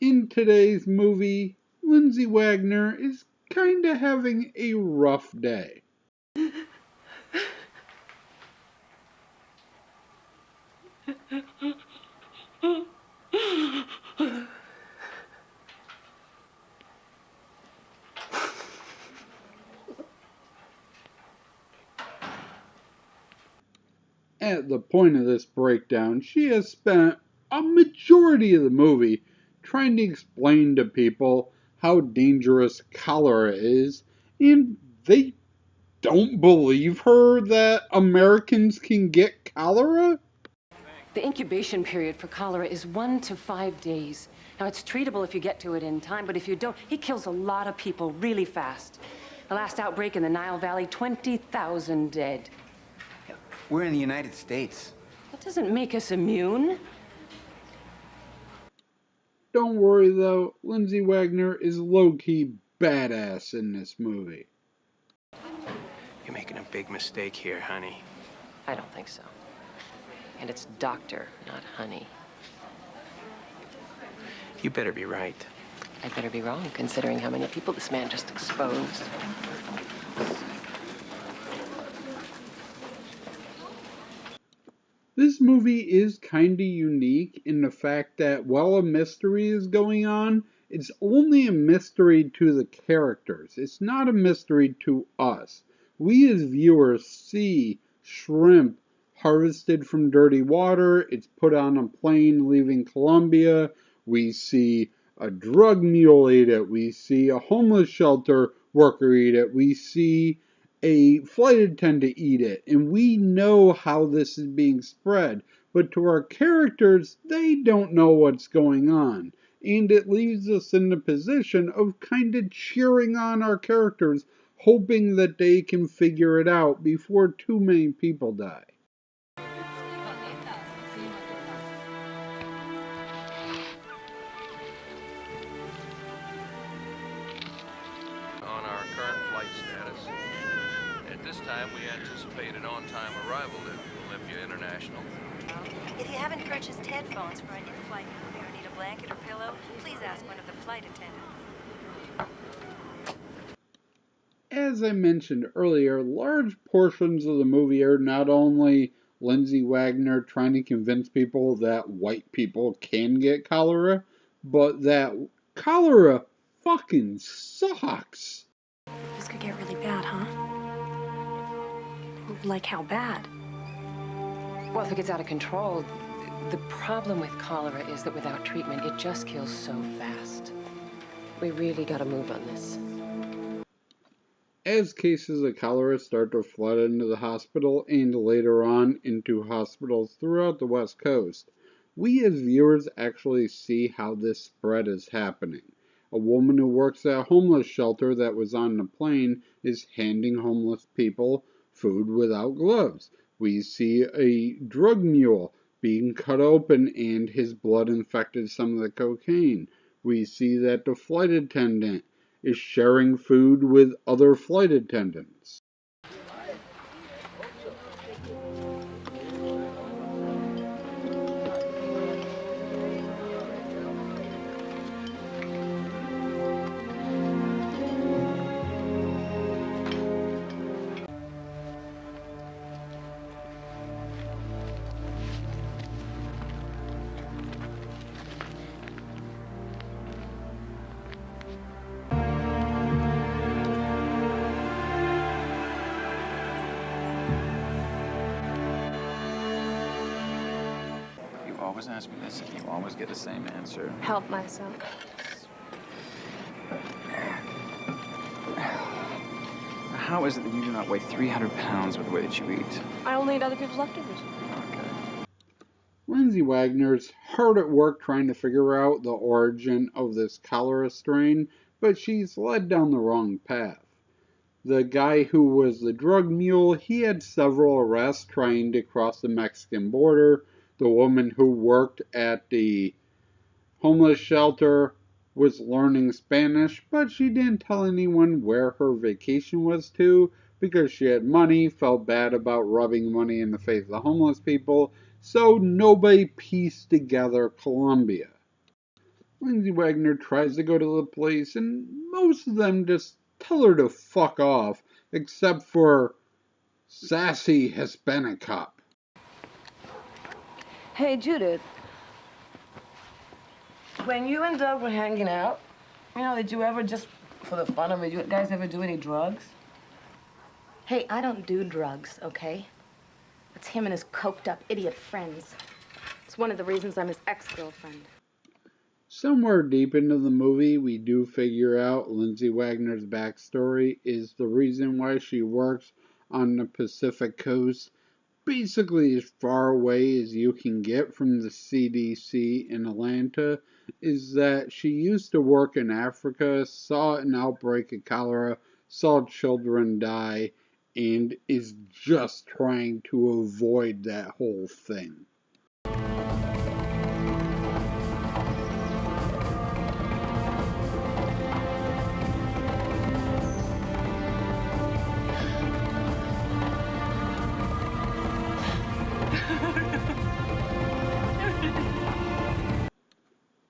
In today's movie, Lindsey Wagner is kinda having a rough day. At the point of this breakdown, she has spent a majority of the movie trying to explain to people how dangerous cholera is, and they don't believe her that Americans can get cholera? The incubation period for cholera is 1 to 5 days. Now, it's treatable if you get to it in time, but if you don't, it kills a lot of people really fast. The last outbreak in the Nile Valley, 20,000 dead. We're in the United States. That doesn't make us immune. Don't worry though, Lindsey Wagner is low-key badass in this movie. You're making a big mistake here, honey. I don't think so. And it's doctor, not honey. You better be right. I better be wrong, considering how many people this man just exposed. This movie is kinda unique in the fact that while a mystery is going on, it's only a mystery to the characters. It's not a mystery to us. We as viewers see shrimp harvested from dirty water, it's put on a plane leaving Colombia, we see a drug mule eat it, we see a homeless shelter worker eat it, we see a flight attendant eat it, and we know how this is being spread, but to our characters, they don't know what's going on, and it leaves us in the position of kind of cheering on our characters, hoping that they can figure it out before too many people die. On our current flight status. At this time, we anticipate an on-time arrival at Olympia International. If you haven't purchased headphones for an in-flight movie or need a blanket or pillow, please ask one of the flight attendants. As I mentioned earlier, large portions of the movie are not only Lindsey Wagner trying to convince people that white people can get cholera, but that cholera fucking sucks. This could get really bad, huh? Like how bad? Well, if it gets out of control, the problem with cholera is that without treatment, it just kills so fast. We really gotta move on this. As cases of cholera start to flood into the hospital and later on into hospitals throughout the West Coast, we as viewers actually see how this spread is happening. A woman who works at a homeless shelter that was on the plane is handing homeless people food without gloves. We see a drug mule being cut open and his blood infected some of the cocaine. We see that the flight attendant is sharing food with other flight attendants. You always ask me this and you always get the same answer. Help myself. How is it that you do not weigh 300 pounds with the way that you eat? I only eat other people's leftovers. Okay. Lindsey Wagner's hard at work trying to figure out the origin of this cholera strain, but she's led down the wrong path. The guy who was the drug mule, he had several arrests trying to cross the Mexican border. The woman who worked at the homeless shelter was learning Spanish, but she didn't tell anyone where her vacation was to because she had money, felt bad about rubbing money in the face of the homeless people, so nobody pieced together Colombia. Lindsey Wagner tries to go to the place, and most of them just tell her to fuck off, except for sassy Hispanic cop. Hey, Judith. When you and Doug were hanging out, did you ever just, for the fun of it, you guys ever do any drugs? Hey, I don't do drugs, okay? It's him and his coked-up idiot friends. It's one of the reasons I'm his ex-girlfriend. Somewhere deep into the movie, we do figure out Lindsey Wagner's backstory is the reason why she works on the Pacific Coast, basically as far away as you can get from the CDC in Atlanta, is that she used to work in Africa, saw an outbreak of cholera, saw children die, and is just trying to avoid that whole thing.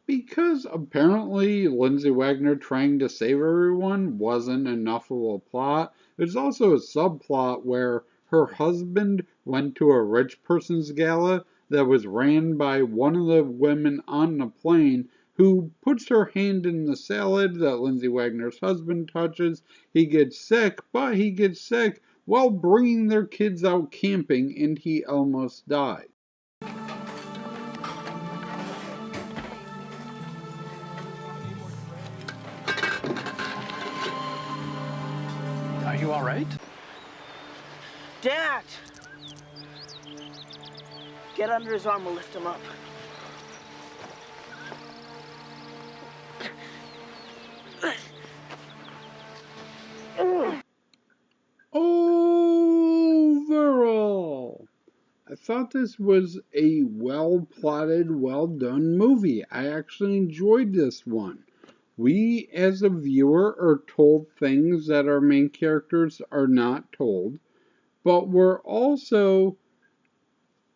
Because apparently Lindsey Wagner trying to save everyone wasn't enough of a plot, there's also a subplot where her husband went to a rich person's gala that was ran by one of the women on the plane who puts her hand in the salad that Lindsey Wagner's husband touches. He gets sick, but he gets sick while bringing their kids out camping, and he almost died. Are you all right? Dad! Get under his arm, we'll lift him up. Overall, I thought this was a well plotted, well done movie. I actually enjoyed this one. We, as a viewer, are told things that our main characters are not told, but we're also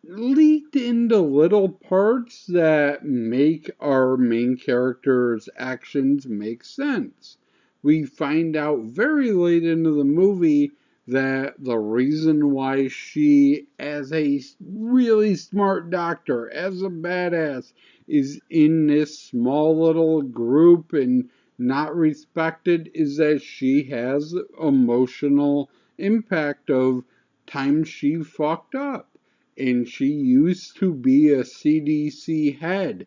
leaked into little parts that make our main character's actions make sense. We find out very late into the movie that the reason why she, as a really smart doctor, as a badass, is in this small little group and not respected is that she has emotional impact of times she fucked up, and she used to be a CDC head,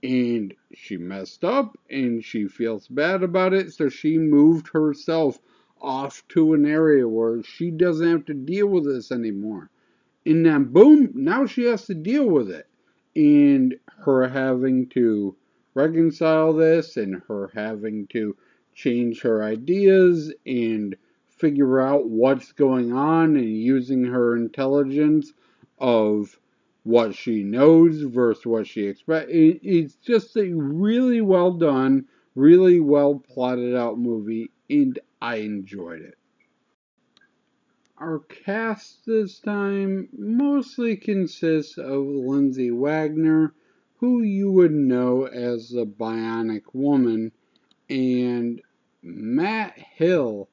and she messed up, and she feels bad about it, so she moved herself off to an area where she doesn't have to deal with this anymore. And then, boom, now she has to deal with it. And her having to reconcile this, and her having to change her ideas, and figure out what's going on, and using her intelligence of what she knows versus what she expects. It's just a really well done, really well plotted out movie, and I enjoyed it. Our cast this time mostly consists of Lindsey Wagner, who you would know as the Bionic Woman, and Matt Hill,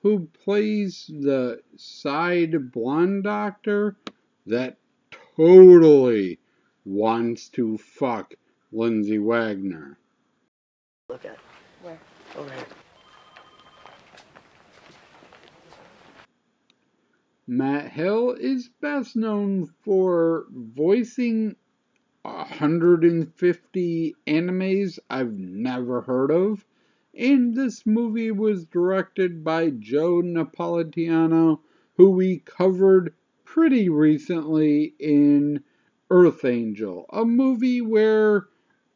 who plays the side blonde doctor that totally wants to fuck Lindsey Wagner. Look at it. Where? Over here. Matt Hill is best known for voicing 150 animes I've never heard of, and this movie was directed by Joe Napolitano, who we covered pretty recently in Earth Angel, a movie where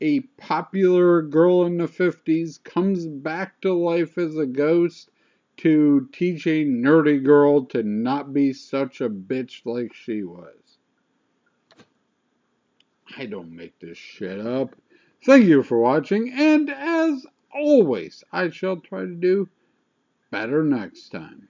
a popular girl in the 50s comes back to life as a ghost to teach a nerdy girl to not be such a bitch like she was. I don't make this shit up. Thank you for watching, and as always, I shall try to do better next time.